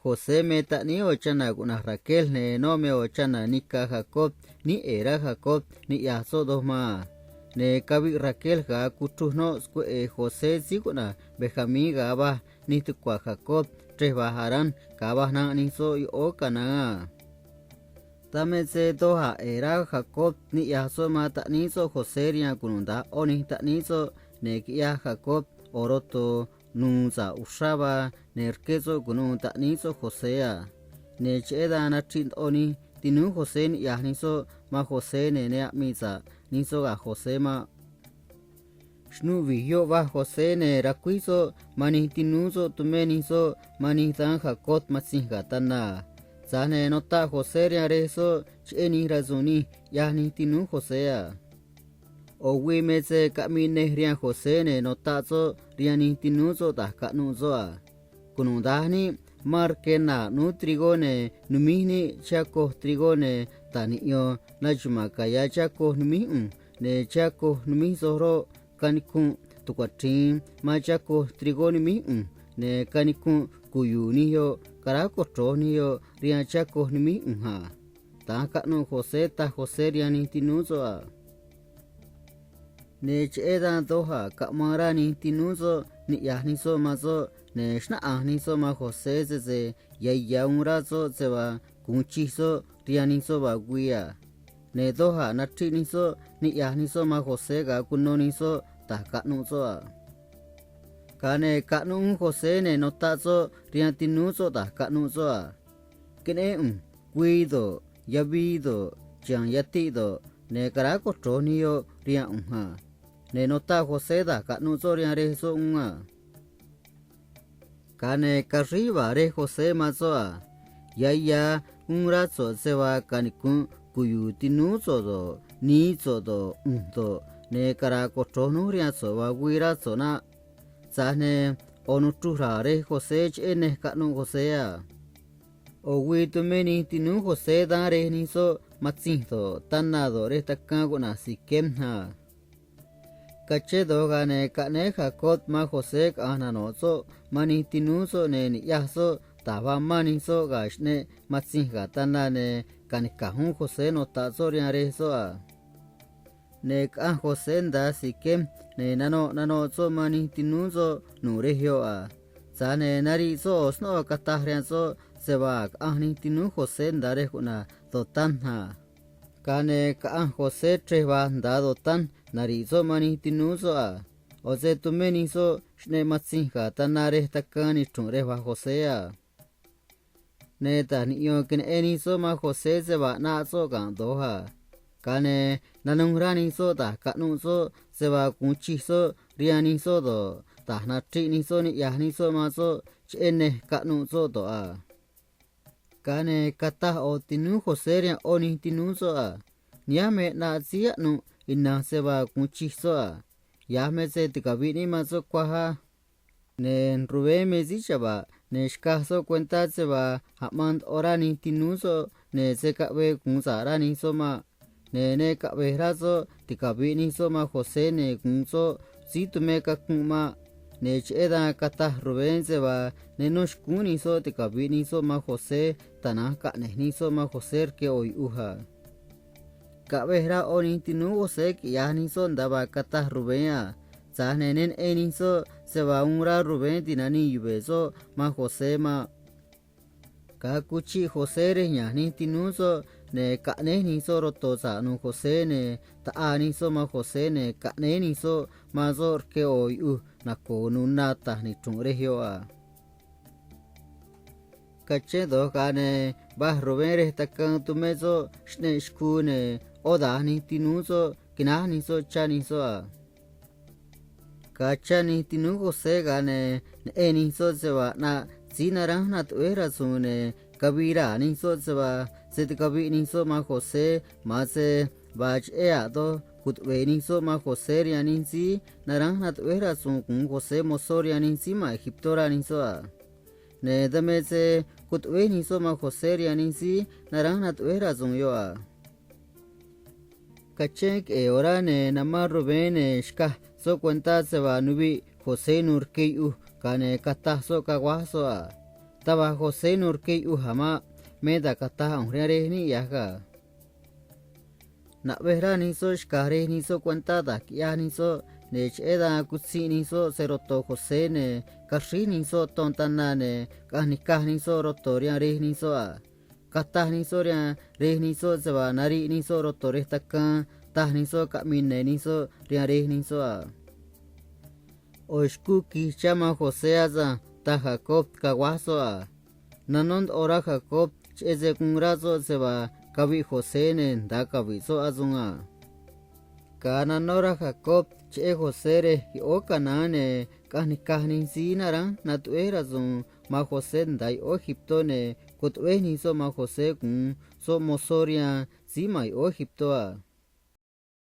José meta ni ochana kuna Raquel ne no me ochana ni ka Jacob ni era Jacob ni yaso dos ma ne kabi Raquel ga kutu no José sikuna Benjamín ga ba ni tu kwa Jacob tres bajarán ga ba na ni so o kana tame se doha era Jacob ni yaso mata ni so José ria kununda oni ta ni so ne kia Jacob oroto nunza usaba nerkezo gunu ta niso Josea ne cheda na trin oni tinu Jose ni ya niso ma Jose ne misa niso ga Jose ma shnu vihyo va Jose ne rakuiso mani tinuso tumeniso mani tan Jacob masinga tana zane nota Jose ria reso cheni razuni ya ni tinu Josea o wi meze kamine rian Jose ne notazo riani tinuzo da kanuzo a kunundani markena nutrigone numini chako trigone tanio najuma kaya chako numi ne chako numi zoro kaniku tukwatin ma chako trigone mi ne kaniku kuyuniyo karako troniyo rian chako numi ha ta kanu Jose ta Jose riani tinuzo a ne cheda doha kamarani tinuzo ni yahniso mazo ne shna ahniso ma Jose ze ya unrazo zeba kunchiso rianiso ba guia ne doha natiniso ni yahniso ma Jose ga kunoniso ta kanuzo a kane kanu Jose ne notazo riantinuzo ta kanuzo a kene guido yabido chan yatido ne karako tronio rian ha ne nota Jose da kanuzo rian reso unga kane kariba re Jose mazoa ya unrazo sewa kanikun kuyu tinuzo do nizo do unto ne karako tronu rian so wa guirazo na zane onutura re Jose chene kanu Josea o witumeni tinu Jose da re niso matsinto tanado re takago na sikemha kache doga ne kane Jacob ma Jose ananozo mani tinuzo ne ni yaso taba mani so gashne matsinga tanane kanikahun Jose no tazo riareso a ne ka Jose nda sikem ne nano zo mani tinuzo nuregio a zane nari so sno katahrianzo sebak ahni tinu Jose ndare kuna dotanha kane ka Jose treba ndado tan narizo mani tinuzo a oze tumenizo shne matsinga tanare takani tunreba Jose a ne tanio ken enizo ma Jose seba nazo gandoha kane nanungranizo da kanuzo seba kunchizo rianizo do tahna trinizo ni yahnizo mazo chene kanuzo do a kane kata o tinu Jose ria oni tinuzo a niame na zia nu ina seba kunchizo a yame se tikabini mazo kwaha ne rube mezichaba ne shkaso cuenta seba hamand orani tinuzo ne sekabe kunzarani soma ne kaberazo tikabini soma Jose ne kunzo situme kakuma ne cheda kata Rubén seba ne noshkuni so tikabini soma Jose tanaka ne soma Jose ke hoy uha kabera oni tinu Jose ki yani son daba kata Rubén zahnenen eniso seba unra Rubén tinani yubeso ma Jose ma kakuchi Jose re nyani tinuso ne kane ni so roto sa nu Jose ne taani so ma Jose ne kane ni so mazor ke hoy na konu nata ni tungregio a kache do kane bah Rubén re takan tumezo shne shkune oda ni tinuso kinani so chani so a kachani tinu Jose gane eni so sewa na zinarang na tuera sune kabira ni so sewa set kabi ni so ma Jose mase bach ea do kutwe ni so ma Jose rianin si narang na tuera sun kun Jose mosori ni si ma Egiptora ni so a ne dame se kutwe ni so ma Jose rianin si narang na tuera sun yo a kachek e ora ne namar Rubén shka so cuenta se va nubi Jose nurkeu kane kata so kawaso a taba José norke uhama meda kata ongre ni yaga na behra ni so shkare ni so cuenta da kia ni so nech eda kutsi ni so seroto José ne kashi ni so tontana ne kahni so rotoria re ni so a kata ni so re ni so zeba nari ni so rotore taka tah ni so kamine ni so re ni so a oshku ki chama José aza ta Jacob kawaso a nanond ora Jacob eze kungrazo zeba kabi José ne da kabi so azunga kana nora Jacob che José re ki o kanane kahni sinara natuera zun ma José dai o Egipto ne kutwe ni so ma José kun so mosoria si mai o Egipto a